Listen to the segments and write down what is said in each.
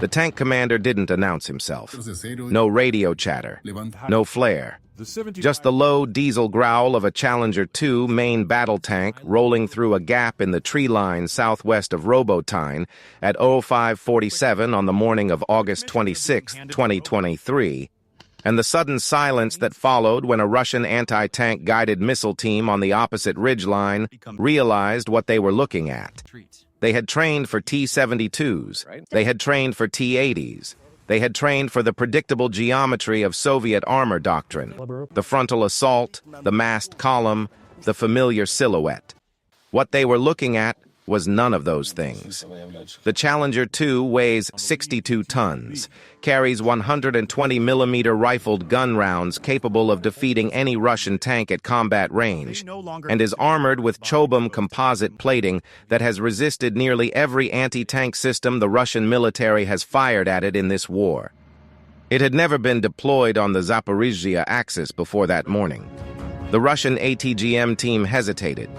The tank commander didn't announce himself. No radio chatter, no flare. Just the low diesel growl of a Challenger 2 main battle tank rolling through a gap in the tree line southwest of Robotyne at 05:47 on the morning of August 26, 2023, and the sudden silence that followed when a Russian anti-tank guided missile team on the opposite ridgeline realized what they were looking at. They had trained for T-72s. They had trained for T-80s. They had trained for the predictable geometry of Soviet armor doctrine, the frontal assault, the massed column, the familiar silhouette. What they were looking at was none of those things. The Challenger 2 weighs 62 tons, carries 120mm rifled gun rounds capable of defeating any Russian tank at combat range, and is armored with Chobham composite plating that has resisted nearly every anti-tank system the Russian military has fired at it in this war. It had never been deployed on the Zaporizhzhia axis before that morning. The Russian ATGM team hesitated,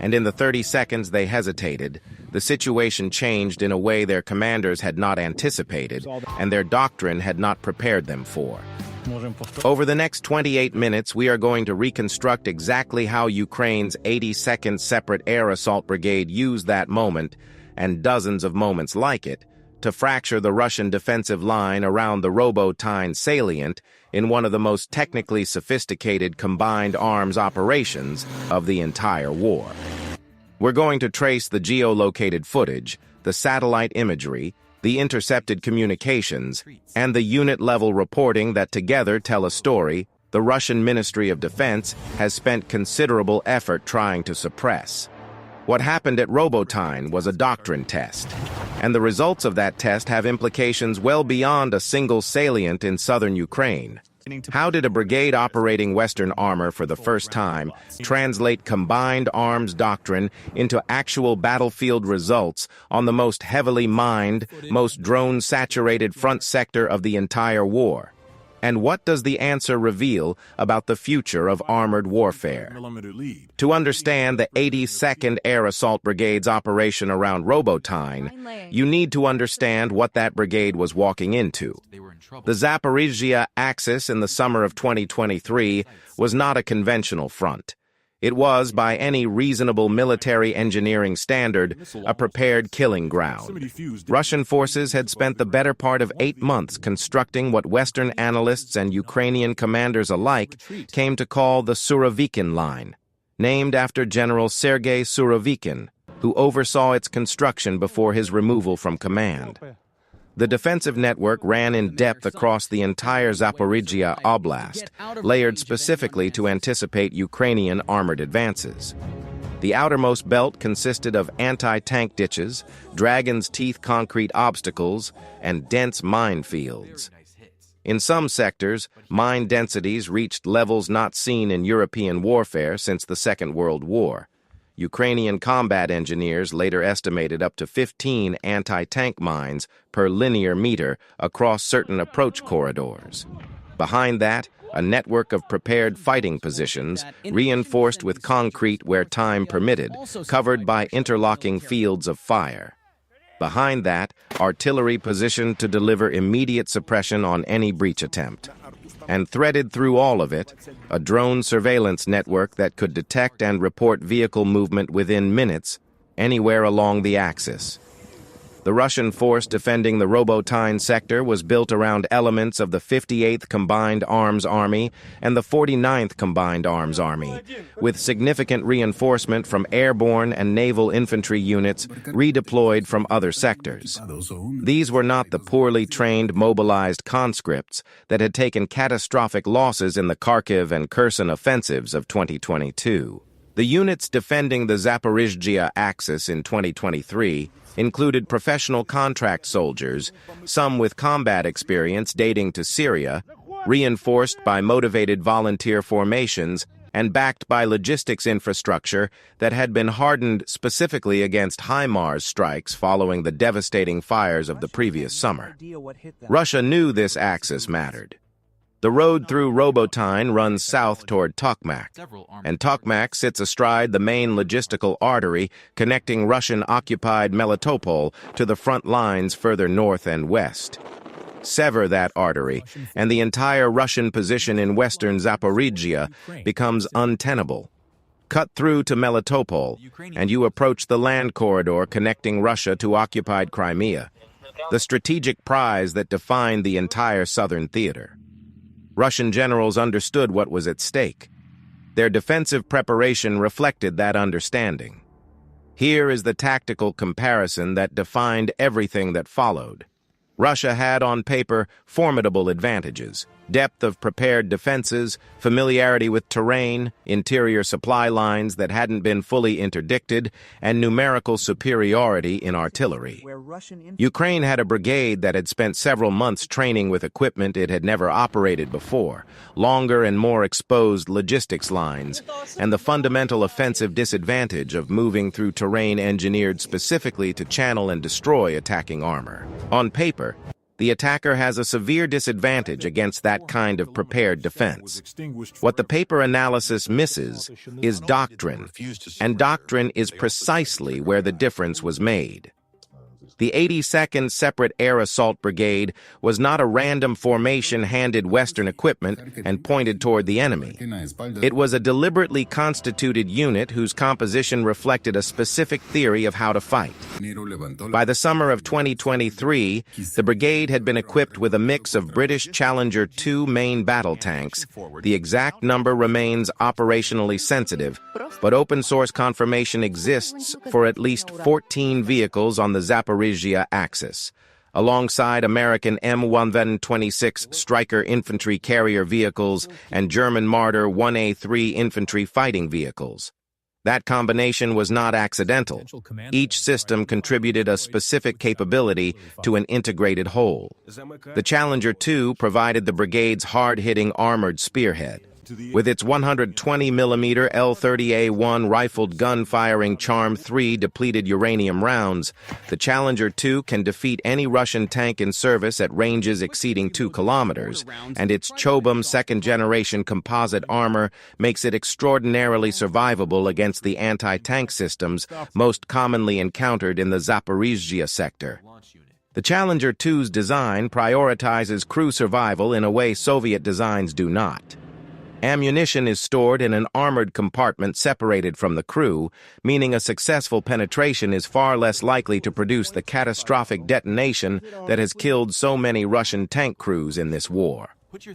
and in the 30 seconds they hesitated, the situation changed in a way their commanders had not anticipated and their doctrine had not prepared them for. Over the next 28 minutes, we are going to reconstruct exactly how Ukraine's 82nd Separate Air Assault Brigade used that moment, and dozens of moments like it, to fracture the Russian defensive line around the Robotyne salient in one of the most technically sophisticated combined arms operations of the entire war. We're going to trace the geolocated footage, the satellite imagery, the intercepted communications, and the unit-level reporting that together tell a story the Russian Ministry of Defense has spent considerable effort trying to suppress. What happened at Robotyne was a doctrine test, and the results of that test have implications well beyond a single salient in southern Ukraine. How did a brigade operating Western armor for the first time translate combined arms doctrine into actual battlefield results on the most heavily mined, most drone-saturated front sector of the entire war? And what does the answer reveal about the future of armored warfare? To understand the 82nd Air Assault Brigade's operation around Robotyne, you need to understand what that brigade was walking into. The Zaporizhzhia axis in the summer of 2023 was not a conventional front. It was, by any reasonable military engineering standard, a prepared killing ground. Russian forces had spent the better part of 8 months constructing what Western analysts and Ukrainian commanders alike came to call the Surovikin Line, named after General Sergei Surovikin, who oversaw its construction before his removal from command. The defensive network ran in depth across the entire Zaporizhzhia Oblast, layered specifically to anticipate Ukrainian armored advances. The outermost belt consisted of anti-tank ditches, dragon's teeth concrete obstacles, and dense minefields. In some sectors, mine densities reached levels not seen in European warfare since the Second World War. Ukrainian combat engineers later estimated up to 15 anti-tank mines per linear meter across certain approach corridors. Behind that, a network of prepared fighting positions, reinforced with concrete where time permitted, covered by interlocking fields of fire. Behind that, artillery positioned to deliver immediate suppression on any breach attempt. And threaded through all of it, a drone surveillance network that could detect and report vehicle movement within minutes, anywhere along the axis. The Russian force defending the Robotyne sector was built around elements of the 58th Combined Arms Army and the 49th Combined Arms Army, with significant reinforcement from airborne and naval infantry units redeployed from other sectors. These were not the poorly trained, mobilized conscripts that had taken catastrophic losses in the Kharkiv and Kherson offensives of 2022. The units defending the Zaporizhzhia axis in 2023 included professional contract soldiers, some with combat experience dating to Syria, reinforced by motivated volunteer formations, and backed by logistics infrastructure that had been hardened specifically against HIMARS strikes following the devastating fires of the previous summer. Russia knew this axis mattered. The road through Robotyne runs south toward Tokmak, and Tokmak sits astride the main logistical artery connecting Russian-occupied Melitopol to the front lines further north and west. Sever that artery, and the entire Russian position in western Zaporizhzhia becomes untenable. Cut through to Melitopol, and you approach the land corridor connecting Russia to occupied Crimea, the strategic prize that defined the entire southern theater. Russian generals understood what was at stake. Their defensive preparation reflected that understanding. Here is the tactical comparison that defined everything that followed. Russia had, on paper, formidable advantages: depth of prepared defenses, familiarity with terrain, interior supply lines that hadn't been fully interdicted, and numerical superiority in artillery. Ukraine had a brigade that had spent several months training with equipment it had never operated before, longer and more exposed logistics lines, and the fundamental offensive disadvantage of moving through terrain engineered specifically to channel and destroy attacking armor. On paper, the attacker has a severe disadvantage against that kind of prepared defense. What the paper analysis misses is doctrine, and doctrine is precisely where the difference was made. The 82nd Separate Air Assault Brigade was not a random formation handed Western equipment and pointed toward the enemy. It was a deliberately constituted unit whose composition reflected a specific theory of how to fight. By the summer of 2023, the brigade had been equipped with a mix of British Challenger 2 main battle tanks. The exact number remains operationally sensitive, but open-source confirmation exists for at least 14 vehicles on the Zaporizhzhia axis, alongside American M126 Stryker infantry carrier vehicles and German Marder 1A3 infantry fighting vehicles. That combination was not accidental. Each system contributed a specific capability to an integrated whole. The Challenger 2 provided the brigade's hard-hitting armored spearhead. With its 120mm L30A1 rifled gun firing Charm 3 depleted uranium rounds, the Challenger 2 can defeat any Russian tank in service at ranges exceeding 2 kilometers, and its Chobham second-generation composite armor makes it extraordinarily survivable against the anti-tank systems most commonly encountered in the Zaporizhzhia sector. The Challenger 2's design prioritizes crew survival in a way Soviet designs do not. Ammunition is stored in an armored compartment separated from the crew, meaning a successful penetration is far less likely to produce the catastrophic detonation that has killed so many Russian tank crews in this war.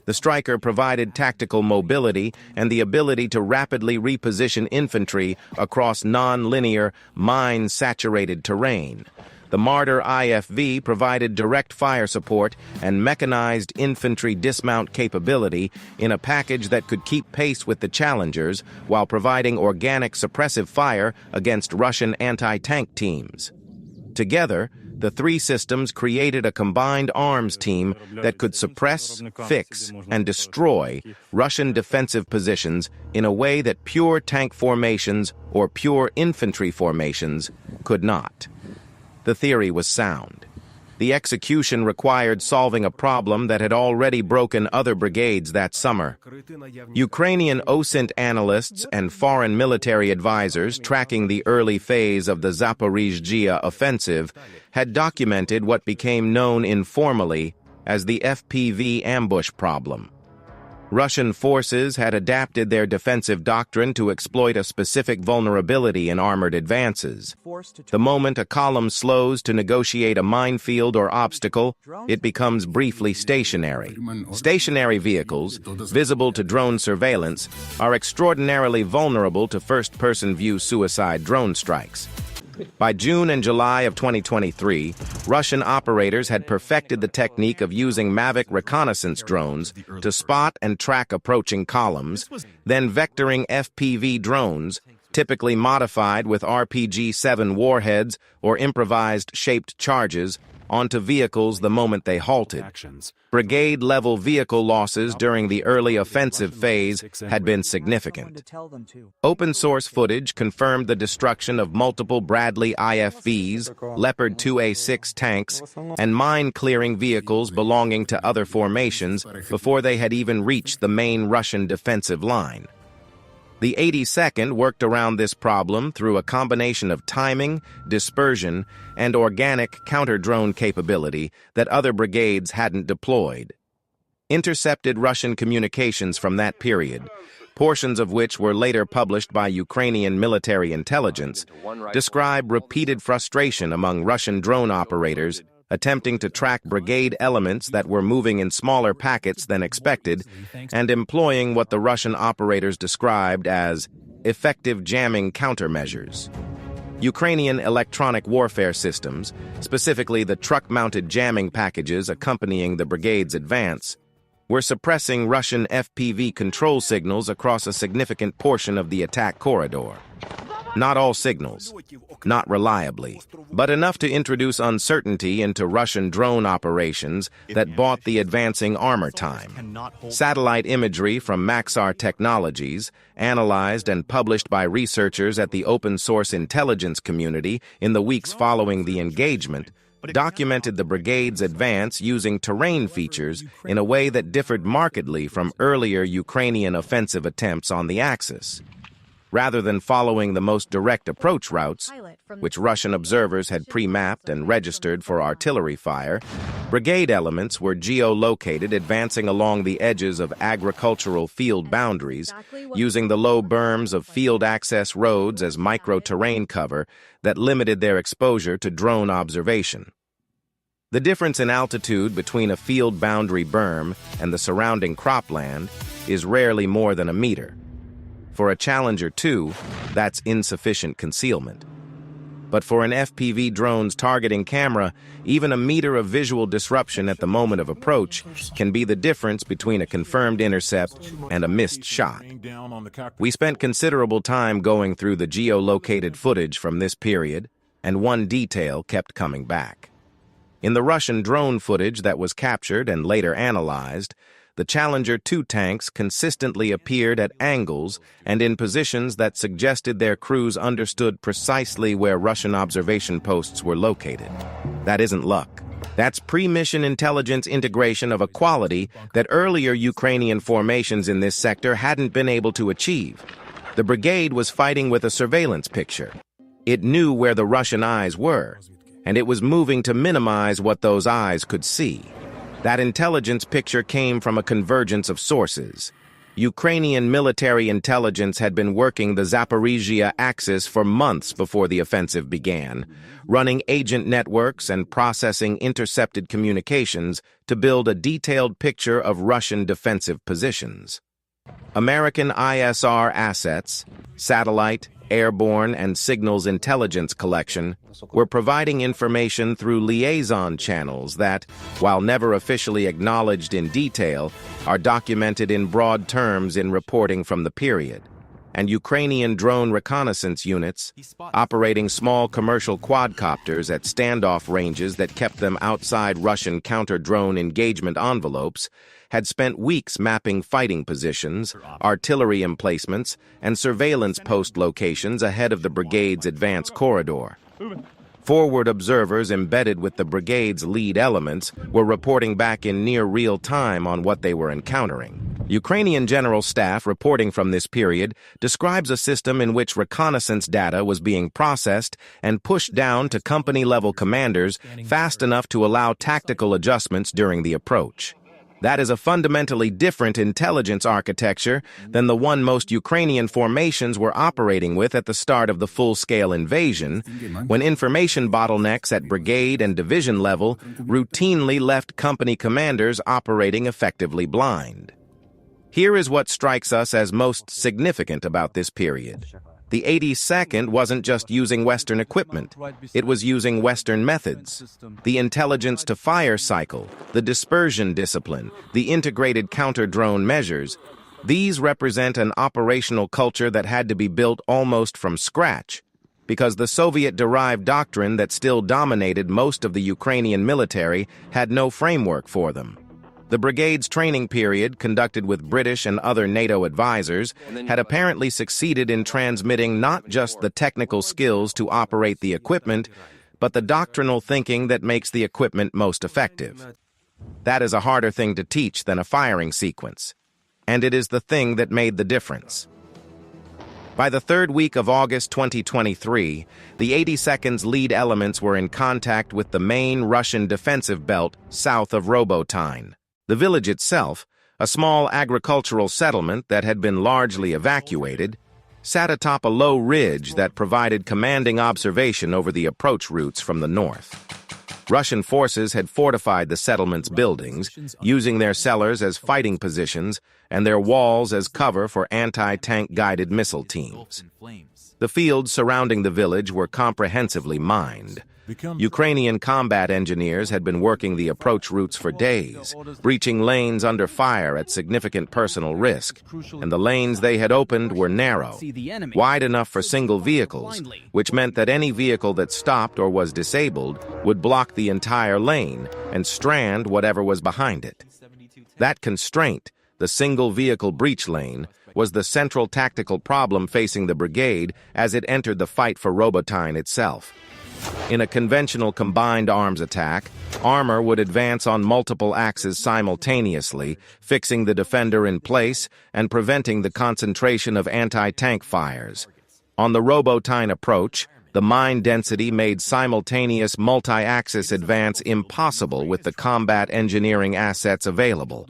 The Stryker provided tactical mobility and the ability to rapidly reposition infantry across non-linear, mine-saturated terrain. The Marder IFV provided direct fire support and mechanized infantry dismount capability in a package that could keep pace with the Challengers while providing organic suppressive fire against Russian anti-tank teams. Together, the three systems created a combined arms team that could suppress, fix, and destroy Russian defensive positions in a way that pure tank formations or pure infantry formations could not. The theory was sound. The execution required solving a problem that had already broken other brigades that summer. Ukrainian OSINT analysts and foreign military advisors tracking the early phase of the Zaporizhzhia offensive had documented what became known informally as the FPV ambush problem. Russian forces had adapted their defensive doctrine to exploit a specific vulnerability in armored advances. The moment a column slows to negotiate a minefield or obstacle, it becomes briefly stationary. Stationary vehicles, visible to drone surveillance, are extraordinarily vulnerable to first-person view suicide drone strikes. By June and July of 2023, Russian operators had perfected the technique of using Mavic reconnaissance drones to spot and track approaching columns, then vectoring FPV drones, typically modified with RPG-7 warheads or improvised shaped charges, onto vehicles the moment they halted. Brigade-level vehicle losses during the early offensive phase had been significant. Open-source footage confirmed the destruction of multiple Bradley IFVs, Leopard 2A6 tanks, and mine-clearing vehicles belonging to other formations before they had even reached the main Russian defensive line. The 82nd worked around this problem through a combination of timing, dispersion, and organic counter-drone capability that other brigades hadn't deployed. Intercepted Russian communications from that period, portions of which were later published by Ukrainian military intelligence, describe repeated frustration among Russian drone operators attempting to track brigade elements that were moving in smaller packets than expected and employing what the Russian operators described as effective jamming countermeasures. Ukrainian electronic warfare systems, specifically the truck-mounted jamming packages accompanying the brigade's advance, were suppressing Russian FPV control signals across a significant portion of the attack corridor. Not all signals, not reliably, but enough to introduce uncertainty into Russian drone operations that bought the advancing armor time. Satellite imagery from Maxar Technologies, analyzed and published by researchers at the open-source intelligence community in the weeks following the engagement, documented the brigade's advance using terrain features in a way that differed markedly from earlier Ukrainian offensive attempts on the Axis. Rather than following the most direct approach routes, which Russian observers had pre-mapped and registered for artillery fire, brigade elements were geolocated, advancing along the edges of agricultural field boundaries, using the low berms of field access roads as micro-terrain cover that limited their exposure to drone observation. The difference in altitude between a field boundary berm and the surrounding cropland is rarely more than a meter. For a Challenger 2, that's insufficient concealment. But for an FPV drone's targeting camera, even a meter of visual disruption at the moment of approach can be the difference between a confirmed intercept and a missed shot. We spent considerable time going through the geolocated footage from this period, and one detail kept coming back. In the Russian drone footage that was captured and later analyzed, the Challenger 2 tanks consistently appeared at angles and in positions that suggested their crews understood precisely where Russian observation posts were located. That isn't luck. That's pre-mission intelligence integration of a quality that earlier Ukrainian formations in this sector hadn't been able to achieve. The brigade was fighting with a surveillance picture. It knew where the Russian eyes were, and it was moving to minimize what those eyes could see. That intelligence picture came from a convergence of sources. Ukrainian military intelligence had been working the Zaporizhzhia axis for months before the offensive began, running agent networks and processing intercepted communications to build a detailed picture of Russian defensive positions. American ISR assets, satellite, airborne, and signals intelligence collection were providing information through liaison channels that, while never officially acknowledged in detail, are documented in broad terms in reporting from the period. And Ukrainian drone reconnaissance units, operating small commercial quadcopters at standoff ranges that kept them outside Russian counter-drone engagement envelopes, had spent weeks mapping fighting positions, artillery emplacements, and surveillance post locations ahead of the brigade's advance corridor. Forward observers embedded with the brigade's lead elements were reporting back in near real time on what they were encountering. Ukrainian General Staff reporting from this period describes a system in which reconnaissance data was being processed and pushed down to company-level commanders fast enough to allow tactical adjustments during the approach. That is a fundamentally different intelligence architecture than the one most Ukrainian formations were operating with at the start of the full-scale invasion, when information bottlenecks at brigade and division level routinely left company commanders operating effectively blind. Here is what strikes us as most significant about this period. The 82nd wasn't just using Western equipment. It was using Western methods. The intelligence-to-fire cycle, the dispersion discipline, the integrated counter-drone measures, these represent an operational culture that had to be built almost from scratch. because the Soviet-derived doctrine that still dominated most of the Ukrainian military had no framework for them. The brigade's training period, conducted with British and other NATO advisors, had apparently succeeded in transmitting not just the technical skills to operate the equipment, but the doctrinal thinking that makes the equipment most effective. That is a harder thing to teach than a firing sequence, and it is the thing that made the difference. By the third week of August 2023, the 82nd's lead elements were in contact with the main Russian defensive belt south of Robotyne. The village itself, a small agricultural settlement that had been largely evacuated, sat atop a low ridge that provided commanding observation over the approach routes from the north. Russian forces had fortified the settlement's buildings, using their cellars as fighting positions and their walls as cover for anti-tank guided missile teams. The fields surrounding the village were comprehensively mined. Ukrainian combat engineers had been working the approach routes for days, breaching lanes under fire at significant personal risk, and the lanes they had opened were narrow, wide enough for single vehicles, which meant that any vehicle that stopped or was disabled would block the entire lane and strand whatever was behind it. That constraint, the single vehicle breach lane, was the central tactical problem facing the brigade as it entered the fight for Robotyne itself. In a conventional combined arms attack, armor would advance on multiple axes simultaneously, fixing the defender in place and preventing the concentration of anti-tank fires. On the Robotyne approach, the mine density made simultaneous multi-axis advance impossible with the combat engineering assets available.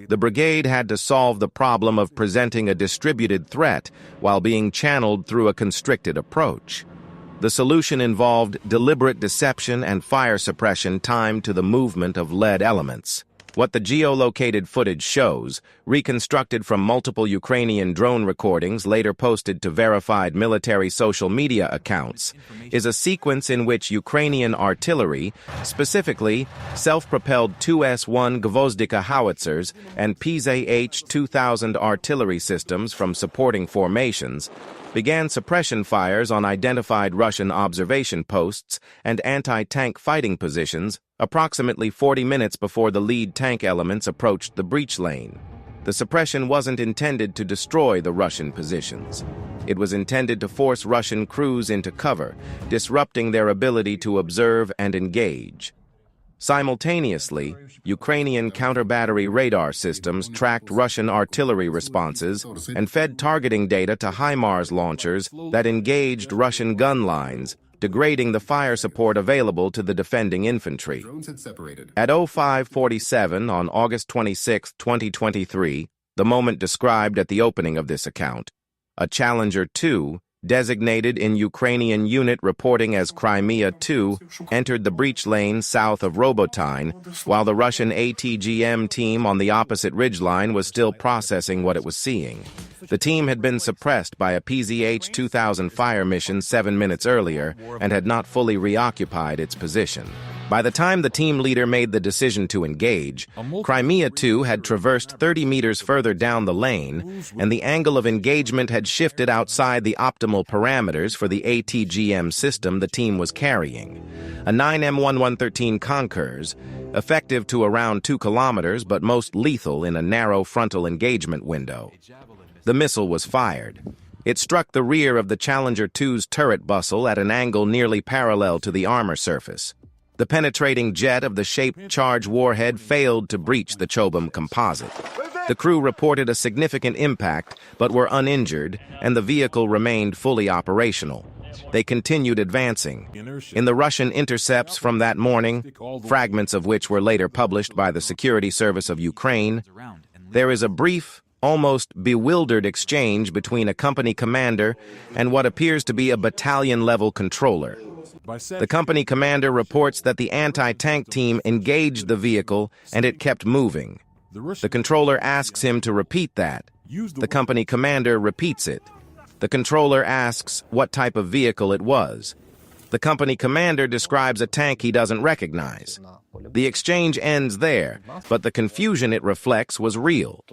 The brigade had to solve the problem of presenting a distributed threat while being channeled through a constricted approach. The solution involved deliberate deception and fire suppression timed to the movement of lead elements. What the geolocated footage shows, reconstructed from multiple Ukrainian drone recordings later posted to verified military social media accounts, is a sequence in which Ukrainian artillery, specifically self-propelled 2S-1 Gvozdika howitzers and PZH-2000 artillery systems from supporting formations, began suppression fires on identified Russian observation posts and anti-tank fighting positions approximately 40 minutes before the lead tank elements approached the breach lane. The suppression wasn't intended to destroy the Russian positions. It was intended to force Russian crews into cover, disrupting their ability to observe and engage. Simultaneously, Ukrainian counter-battery radar systems tracked Russian artillery responses and fed targeting data to HIMARS launchers that engaged Russian gun lines, degrading the fire support available to the defending infantry. At 05:47 on August 26, 2023, the moment described at the opening of this account, a Challenger 2, designated in Ukrainian unit reporting as Crimea 2, entered the breach lane south of Robotyne, while the Russian ATGM team on the opposite ridgeline was still processing what it was seeing. The team had been suppressed by a PZH-2000 fire mission 7 minutes earlier and had not fully reoccupied its position. By the time the team leader made the decision to engage, Crimea 2 had traversed 30 meters further down the lane, and the angle of engagement had shifted outside the optimal parameters for the ATGM system the team was carrying. A 9M1113 Konkurs, effective to around 2 kilometers but most lethal in a narrow frontal engagement window. The missile was fired. It struck the rear of the Challenger 2's turret bustle at an angle nearly parallel to the armor surface. The penetrating jet of the shaped charge warhead failed to breach the Chobham composite. The crew reported a significant impact, but were uninjured, and the vehicle remained fully operational. They continued advancing. In the Russian intercepts from that morning, fragments of which were later published by the Security Service of Ukraine, there is a brief, almost bewildered exchange between a company commander and what appears to be a battalion-level controller. The company commander reports that the anti-tank team engaged the vehicle and it kept moving. The controller asks him to repeat that. The company commander repeats it. The controller asks what type of vehicle it was. The company commander describes a tank he doesn't recognize. The exchange ends there, but the confusion it reflects was real.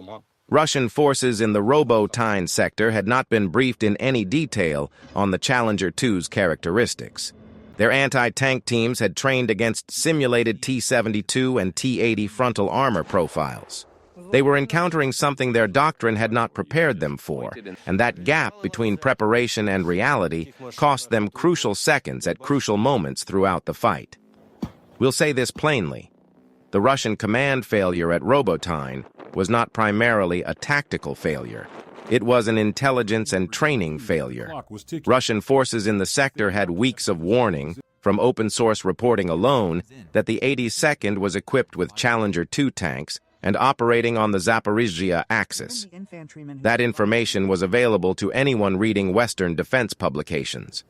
Russian forces in the Robotyne sector had not been briefed in any detail on the Challenger 2's characteristics. Their anti-tank teams had trained against simulated T-72 and T-80 frontal armor profiles. They were encountering something their doctrine had not prepared them for, and that gap between preparation and reality cost them crucial seconds at crucial moments throughout the fight. We'll say this plainly. The Russian command failure at Robotyne was not primarily a tactical failure. It was an intelligence and training failure. Russian forces in the sector had weeks of warning, from open-source reporting alone, that the 82nd was equipped with Challenger 2 tanks and operating on the Zaporizhzhia axis. That information was available to anyone reading Western defense publications.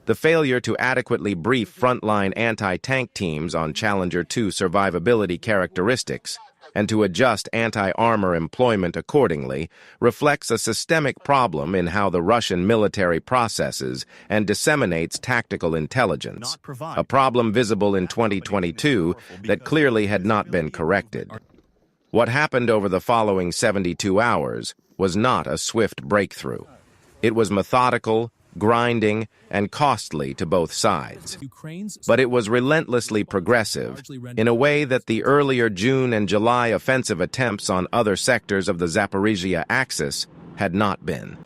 The failure to adequately brief frontline anti-tank teams on Challenger 2 survivability characteristics and to adjust anti-armor employment accordingly reflects a systemic problem in how the Russian military processes and disseminates tactical intelligence, a problem visible in 2022 that clearly had not been corrected. What happened over the following 72 hours was not a swift breakthrough. It was methodical, grinding, and costly to both sides. But it was relentlessly progressive in a way that the earlier June and July offensive attempts on other sectors of the Zaporizhzhia axis had not been.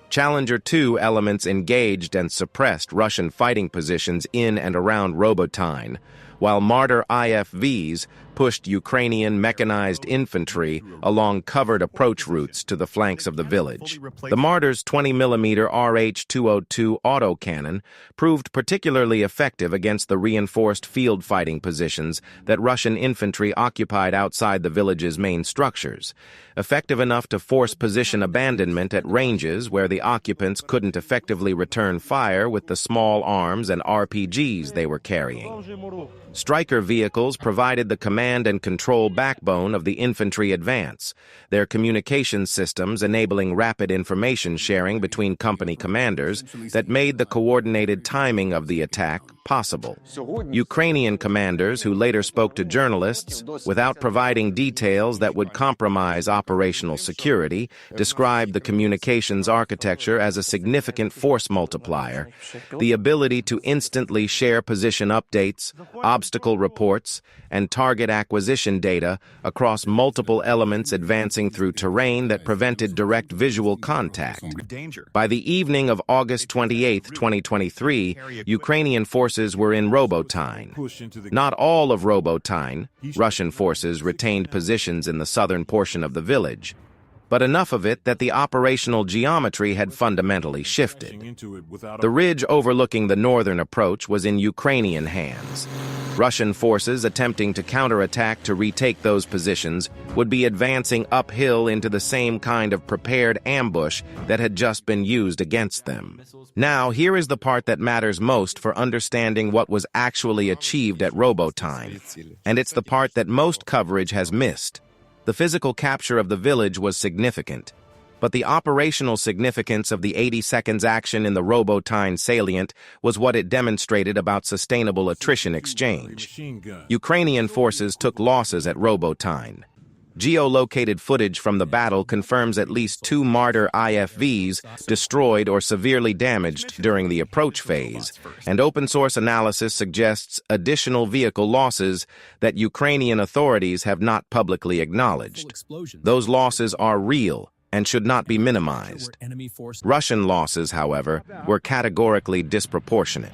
Challenger 2 elements engaged and suppressed Russian fighting positions in and around Robotyne, while Marder IFVs pushed Ukrainian mechanized infantry along covered approach routes to the flanks of the village. The Marders 20mm RH-202 autocannon proved particularly effective against the reinforced field fighting positions that Russian infantry occupied outside the village's main structures, effective enough to force position abandonment at ranges where the occupants couldn't effectively return fire with the small arms and RPGs they were carrying. Stryker vehicles provided the command and control backbone of the infantry advance, their communication systems enabling rapid information sharing between company commanders that made the coordinated timing of the attack possible. Ukrainian commanders who later spoke to journalists without providing details that would compromise operational security described the communications architecture as a significant force multiplier, the ability to instantly share position updates, obstacle reports, and target acquisition data across multiple elements advancing through terrain that prevented direct visual contact. By the evening of August 28, 2023, Ukrainian forces were in Robotyne. Not all of Robotyne, Russian forces retained positions in the southern portion of the village, but enough of it that the operational geometry had fundamentally shifted. The ridge overlooking the northern approach was in Ukrainian hands. Russian forces attempting to counterattack to retake those positions would be advancing uphill into the same kind of prepared ambush that had just been used against them. Now, here is the part that matters most for understanding what was actually achieved at Robotyne, and it's the part that most coverage has missed. The physical capture of the village was significant, but the operational significance of the 82nd's action in the Robotyne salient was what it demonstrated about sustainable attrition exchange. Ukrainian forces took losses at Robotyne. Geolocated footage from the battle confirms at least 2 Marder IFVs destroyed or severely damaged during the approach phase, and open-source analysis suggests additional vehicle losses that Ukrainian authorities have not publicly acknowledged. Those losses are real and should not be minimized. Russian losses, however, were categorically disproportionate.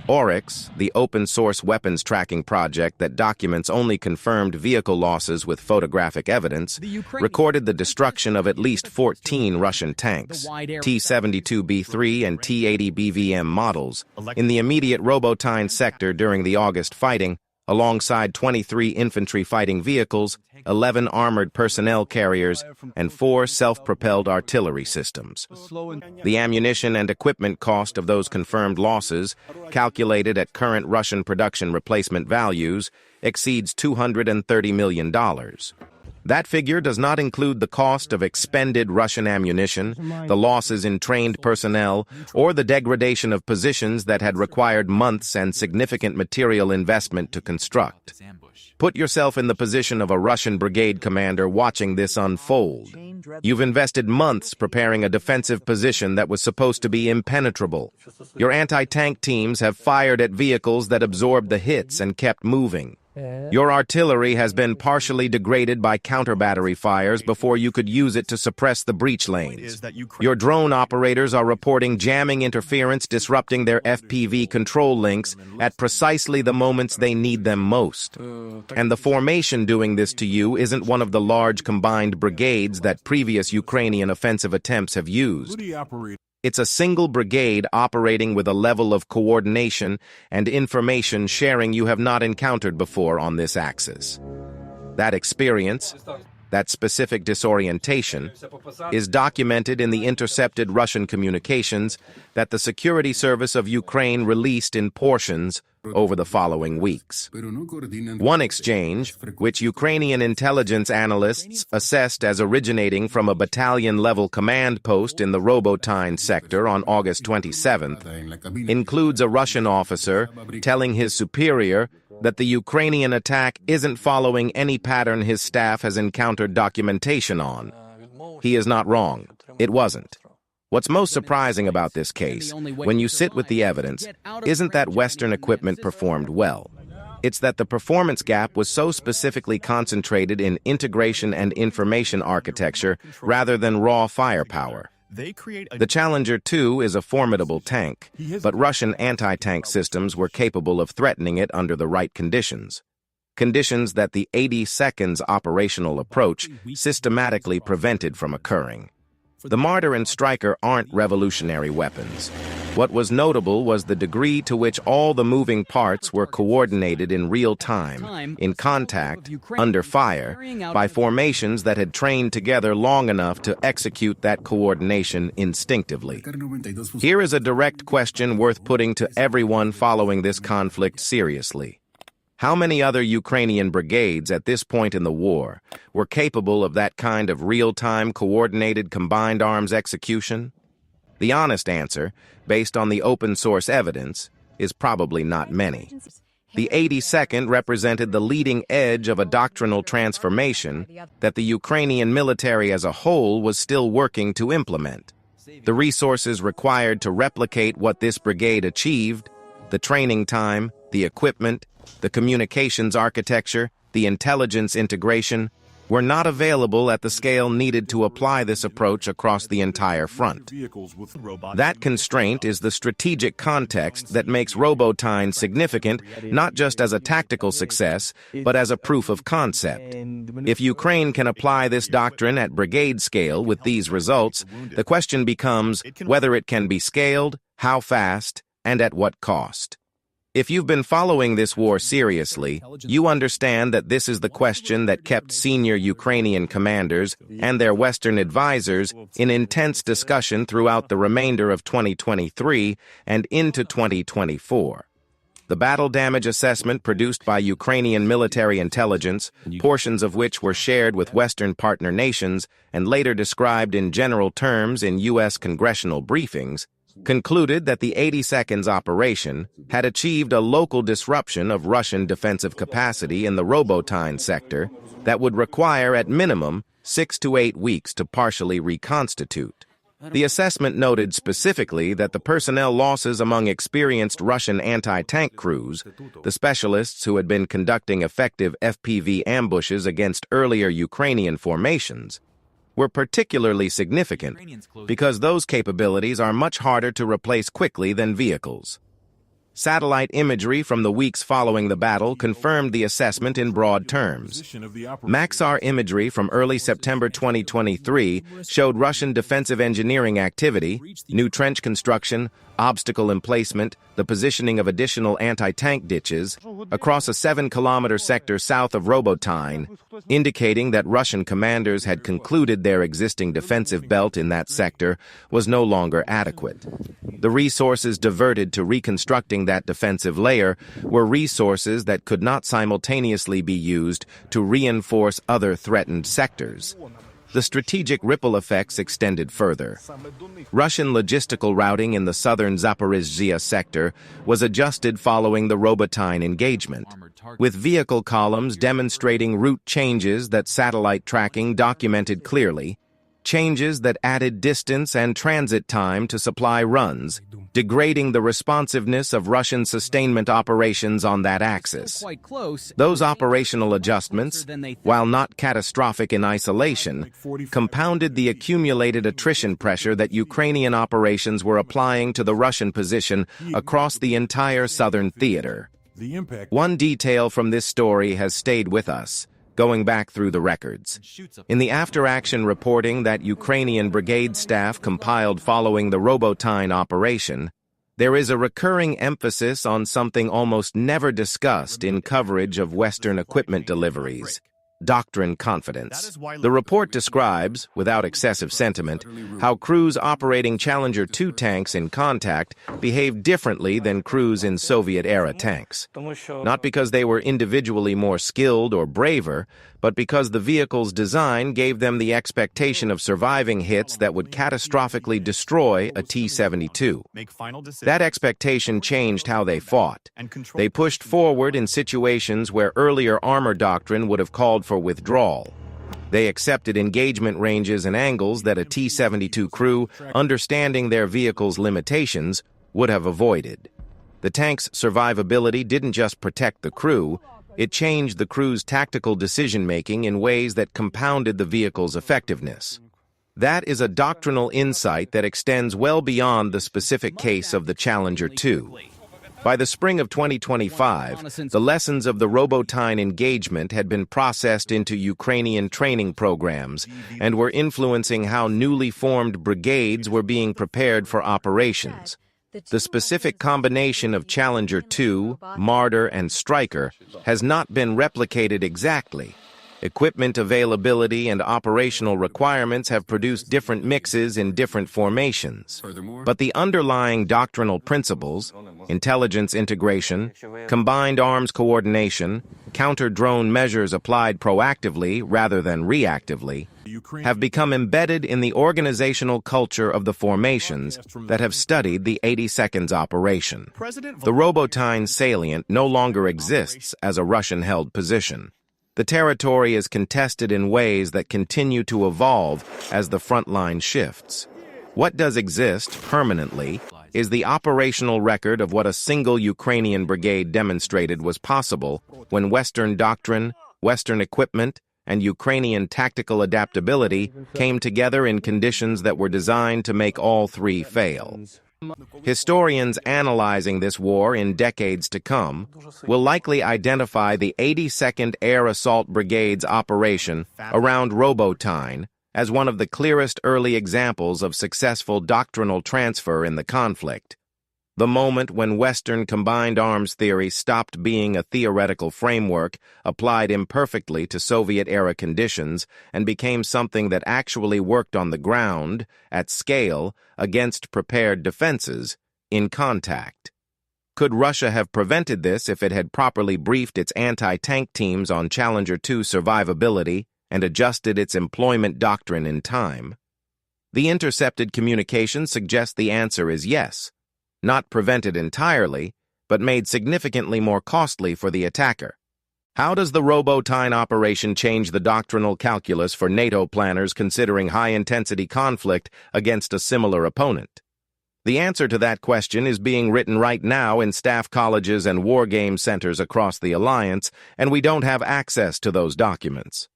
Oryx, the open-source weapons tracking project that documents only confirmed vehicle losses with photographic evidence, recorded the destruction of at least 14 Russian tanks, T-72B3 and T-80 BVM models, in the immediate Robotyne sector during the August fighting, alongside 23 infantry fighting vehicles, 11 armored personnel carriers, and 4 self-propelled artillery systems. The ammunition and equipment cost of those confirmed losses, calculated at current Russian production replacement values, exceeds $230 million. That figure does not include the cost of expended Russian ammunition, the losses in trained personnel, or the degradation of positions that had required months and significant material investment to construct. Put yourself in the position of a Russian brigade commander watching this unfold. You've invested months preparing a defensive position that was supposed to be impenetrable. Your anti-tank teams have fired at vehicles that absorbed the hits and kept moving. Your artillery has been partially degraded by counter-battery fires before you could use it to suppress the breach lanes. Your drone operators are reporting jamming interference disrupting their FPV control links at precisely the moments they need them most. And the formation doing this to you isn't one of the large combined brigades that previous Ukrainian offensive attempts have used. It's a single brigade operating with a level of coordination and information sharing you have not encountered before on this axis. That experience, that specific disorientation, is documented in the intercepted Russian communications that the Security Service of Ukraine released in portions over the following weeks. One exchange, which Ukrainian intelligence analysts assessed as originating from a battalion-level command post in the Robotyne sector on August 27th, includes a Russian officer telling his superior that the Ukrainian attack isn't following any pattern his staff has encountered documentation on. He is not wrong. It wasn't. What's most surprising about this case, when you sit with the evidence, isn't that Western equipment performed well. It's that the performance gap was so specifically concentrated in integration and information architecture rather than raw firepower. The Challenger 2 is a formidable tank, but Russian anti-tank systems were capable of threatening it under the right conditions. Conditions that the 82nd's operational approach systematically prevented from occurring. The Marder and Stryker aren't revolutionary weapons. What was notable was the degree to which all the moving parts were coordinated in real time, in contact, under fire, by formations that had trained together long enough to execute that coordination instinctively. Here is a direct question worth putting to everyone following this conflict seriously. How many other Ukrainian brigades at this point in the war were capable of that kind of real-time coordinated combined arms execution? The honest answer, based on the open-source evidence, is probably not many. The 82nd represented the leading edge of a doctrinal transformation that the Ukrainian military as a whole was still working to implement. The resources required to replicate what this brigade achieved, the training time, the equipment, the communications architecture, the intelligence integration, were not available at the scale needed to apply this approach across the entire front. That constraint is the strategic context that makes Robotyne significant not just as a tactical success, but as a proof of concept. If Ukraine can apply this doctrine at brigade scale with these results, the question becomes whether it can be scaled, how fast, and at what cost. If you've been following this war seriously, you understand that this is the question that kept senior Ukrainian commanders and their Western advisors in intense discussion throughout the remainder of 2023 and into 2024. The battle damage assessment produced by Ukrainian military intelligence, portions of which were shared with Western partner nations and later described in general terms in U.S. congressional briefings, concluded that the 82nd's operation had achieved a local disruption of Russian defensive capacity in the Robotyne sector that would require at minimum 6 to 8 weeks to partially reconstitute. The assessment noted specifically that the personnel losses among experienced Russian anti-tank crews, the specialists who had been conducting effective FPV ambushes against earlier Ukrainian formations, were particularly significant because those capabilities are much harder to replace quickly than vehicles. Satellite imagery from the weeks following the battle confirmed the assessment in broad terms. Maxar imagery from early September 2023 showed Russian defensive engineering activity, new trench construction, obstacle emplacement, the positioning of additional anti-tank ditches across a 7-kilometer sector south of Robotyne, indicating that Russian commanders had concluded their existing defensive belt in that sector was no longer adequate. The resources diverted to reconstructing underlying that defensive layer were resources that could not simultaneously be used to reinforce other threatened sectors. The strategic ripple effects extended further. Russian logistical routing in the southern Zaporizhzhia sector was adjusted following the Robotyne engagement, with vehicle columns demonstrating route changes that satellite tracking documented clearly, changes that added distance and transit time to supply runs, degrading the responsiveness of Russian sustainment operations on that axis. Those operational adjustments, while not catastrophic in isolation, compounded the accumulated attrition pressure that Ukrainian operations were applying to the Russian position across the entire southern theater. One detail from this story has stayed with us, going back through the records. In the after-action reporting that Ukrainian brigade staff compiled following the Robotyne operation, there is a recurring emphasis on something almost never discussed in coverage of Western equipment deliveries: doctrine confidence. The report describes, without excessive sentiment, how crews operating Challenger 2 tanks in contact behaved differently than crews in Soviet-era tanks. Not because they were individually more skilled or braver, but because the vehicle's design gave them the expectation of surviving hits that would catastrophically destroy a T-72. That expectation changed how they fought. They pushed forward in situations where earlier armor doctrine would have called for withdrawal. They accepted engagement ranges and angles that a T-72 crew, understanding their vehicle's limitations, would have avoided. The tank's survivability didn't just protect the crew, it changed the crew's tactical decision-making in ways that compounded the vehicle's effectiveness. That is a doctrinal insight that extends well beyond the specific case of the Challenger 2. By the spring of 2025, the lessons of the Robotyne engagement had been processed into Ukrainian training programs and were influencing how newly formed brigades were being prepared for operations. The specific combination of Challenger 2, Marder, and Stryker has not been replicated exactly. Equipment availability and operational requirements have produced different mixes in different formations. But the underlying doctrinal principles, intelligence integration, combined arms coordination, counter-drone measures applied proactively rather than reactively, have become embedded in the organizational culture of the formations that have studied the 82nd's operation. The Robotyne salient no longer exists as a Russian-held position. The territory is contested in ways that continue to evolve as the front line shifts. What does exist permanently is the operational record of what a single Ukrainian brigade demonstrated was possible when Western doctrine, Western equipment, and Ukrainian tactical adaptability came together in conditions that were designed to make all three fail. Historians analyzing this war in decades to come will likely identify the 82nd Air Assault Brigade's operation around Robotyne as one of the clearest early examples of successful doctrinal transfer in the conflict. The moment when Western combined arms theory stopped being a theoretical framework applied imperfectly to Soviet-era conditions and became something that actually worked on the ground, at scale, against prepared defenses, in contact. Could Russia have prevented this if it had properly briefed its anti-tank teams on Challenger 2 survivability and adjusted its employment doctrine in time? The intercepted communication suggests the answer is yes. Not prevented entirely, but made significantly more costly for the attacker. How does the Robotyne operation change the doctrinal calculus for NATO planners considering high-intensity conflict against a similar opponent? The answer to that question is being written right now in staff colleges and wargame centers across the alliance, and we don't have access to those documents.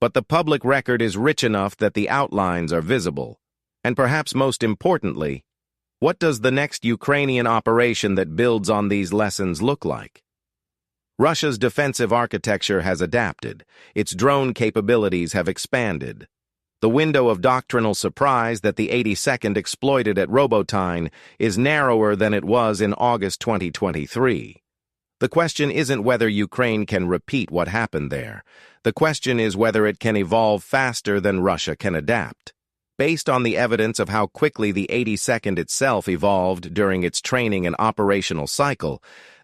But the public record is rich enough that the outlines are visible. And perhaps most importantly, what does the next Ukrainian operation that builds on these lessons look like? Russia's defensive architecture has adapted. Its drone capabilities have expanded. The window of doctrinal surprise that the 82nd exploited at Robotyne is narrower than it was in August 2023. The question isn't whether Ukraine can repeat what happened there. The question is whether it can evolve faster than Russia can adapt. Based on the evidence of how quickly the 82nd itself evolved during its training and operational cycle,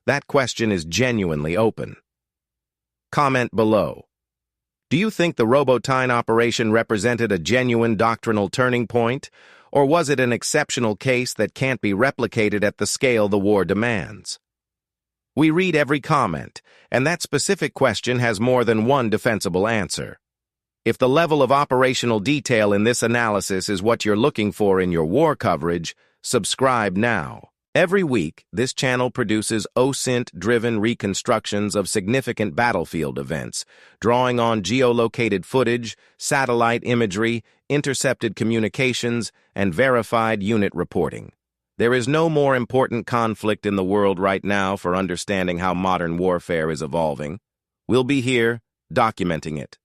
that question is genuinely open. Comment below. Do you think the Robotyne operation represented a genuine doctrinal turning point, or was it an exceptional case that can't be replicated at the scale the war demands? We read every comment, and that specific question has more than one defensible answer. If the level of operational detail in this analysis is what you're looking for in your war coverage, subscribe now. Every week, this channel produces OSINT-driven reconstructions of significant battlefield events, drawing on geolocated footage, satellite imagery, intercepted communications, and verified unit reporting. There is no more important conflict in the world right now for understanding how modern warfare is evolving. We'll be here, documenting it.